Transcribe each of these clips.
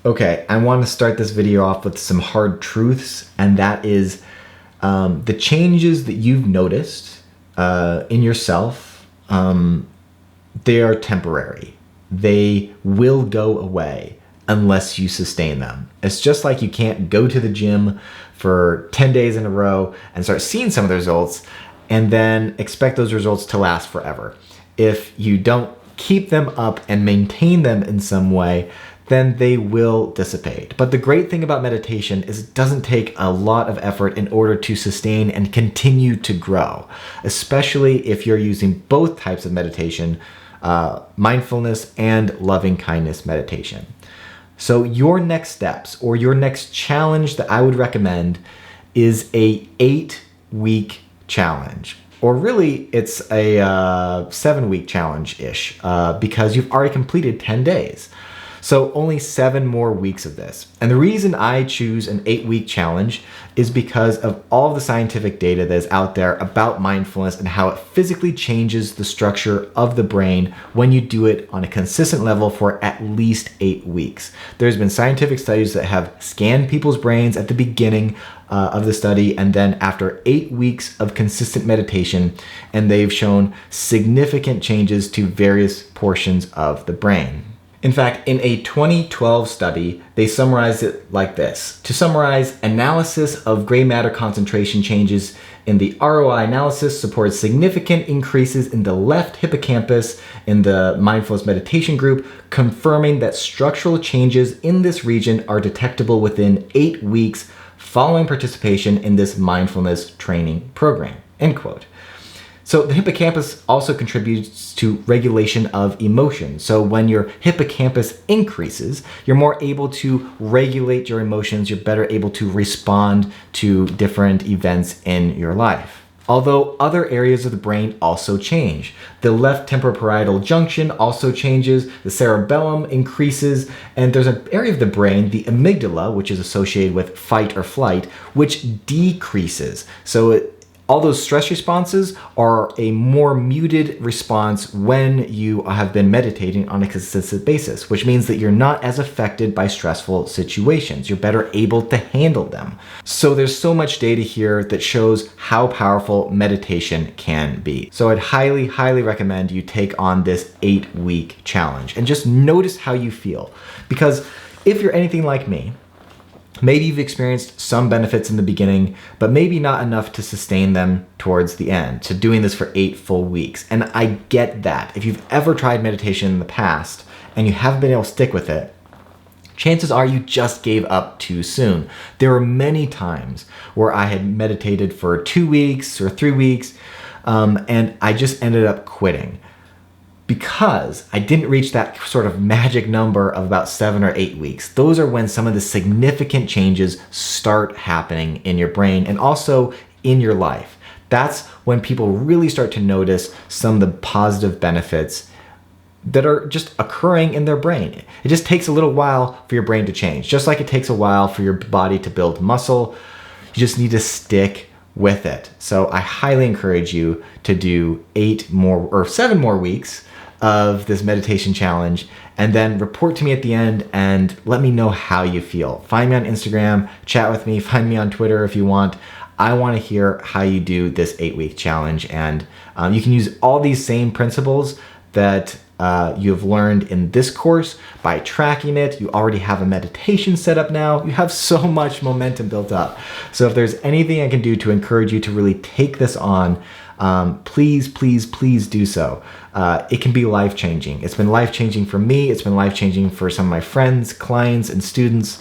Okay, I want to start this video off with some hard truths, and that is the changes that you've noticed in yourself, they are temporary. They will go away unless you sustain them. It's just like you can't go to the gym for 10 days in a row and start seeing some of the results and then expect those results to last forever. If you don't keep them up and maintain them in some way, then they will dissipate. But the great thing about meditation is it doesn't take a lot of effort in order to sustain and continue to grow, especially if you're using both types of meditation, mindfulness and loving kindness meditation. So your next steps or your next challenge that I would recommend is a 8-week challenge. Or really, it's a 7-week challenge-ish because you've already completed 10 days. So only 7 more weeks of this. And the reason I choose an 8-week challenge is because of all of the scientific data that is out there about mindfulness and how it physically changes the structure of the brain when you do it on a consistent level for at least 8 weeks. There's been scientific studies that have scanned people's brains at the beginning of the study and then after 8 weeks of consistent meditation, and they've shown significant changes to various portions of the brain. In fact, in a 2012 study, they summarized it like this. To summarize, analysis of gray matter concentration changes in the ROI analysis supports significant increases in the left hippocampus in the mindfulness meditation group, confirming that structural changes in this region are detectable within 8 weeks following participation in this mindfulness training program, end quote. So the hippocampus also contributes to regulation of emotion. So when your hippocampus increases, you're more able to regulate your emotions. You're better able to respond to different events in your life. Although other areas of the brain also change. The left temporoparietal junction also changes, the cerebellum increases, and there's an area of the brain, the amygdala, which is associated with fight or flight, which decreases. So all those stress responses are a more muted response when you have been meditating on a consistent basis, which means that you're not as affected by stressful situations. You're better able to handle them. So there's so much data here that shows how powerful meditation can be. So I'd highly, highly recommend you take on this 8-week challenge and just notice how you feel. Because if you're anything like me, maybe you've experienced some benefits in the beginning, but maybe not enough to sustain them towards the end, to doing this for 8 full weeks. And I get that. If you've ever tried meditation in the past and you haven't been able to stick with it, chances are you just gave up too soon. There were many times where I had meditated for 2 weeks or 3 weeks, and I just ended up quitting, because I didn't reach that sort of magic number of about 7 or 8 weeks. Those are when some of the significant changes start happening in your brain and also in your life. That's when people really start to notice some of the positive benefits that are just occurring in their brain. It just takes a little while for your brain to change. Just like it takes a while for your body to build muscle, you just need to stick with it. So I highly encourage you to do 7 more weeks of this meditation challenge, and then report to me at the end and let me know how you feel. Find me on Instagram, chat with me, find me on Twitter if you want. I want to hear how you do this 8-week challenge, and you can use all these same principles that you have learned in this course by tracking it. You already have a meditation set up now. You have so much momentum built up. So if there's anything I can do to encourage you to really take this on, please, please, please do so. It can be life-changing. It's been life-changing for me. It's been life-changing for some of my friends, clients, and students.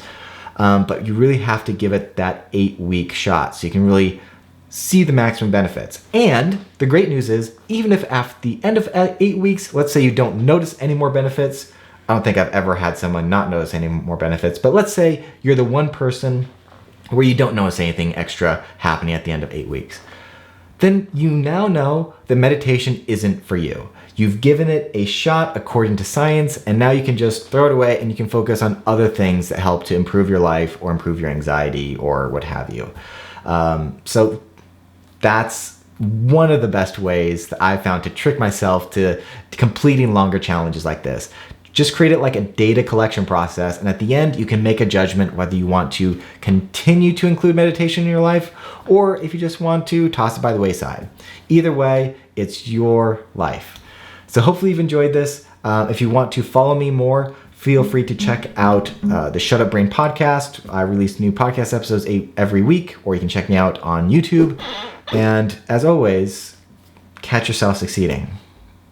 But you really have to give it that 8-week shot so you can really see the maximum benefits. And the great news is, even if at the end of 8 weeks, let's say you don't notice any more benefits, I don't think I've ever had someone not notice any more benefits, but let's say you're the one person where you don't notice anything extra happening at the end of 8 weeks. Then you now know that meditation isn't for you. You've given it a shot according to science, and now you can just throw it away and you can focus on other things that help to improve your life or improve your anxiety or what have you. So that's one of the best ways that I found to trick myself to completing longer challenges like this. Just treat it like a data collection process, and at the end, you can make a judgment whether you want to continue to include meditation in your life or if you just want to toss it by the wayside. Either way, it's your life. So hopefully you've enjoyed this. If you want to follow me more, feel free to check out the Shut Up Brain podcast. I release new podcast episodes every week, or you can check me out on YouTube. And as always, catch yourself succeeding.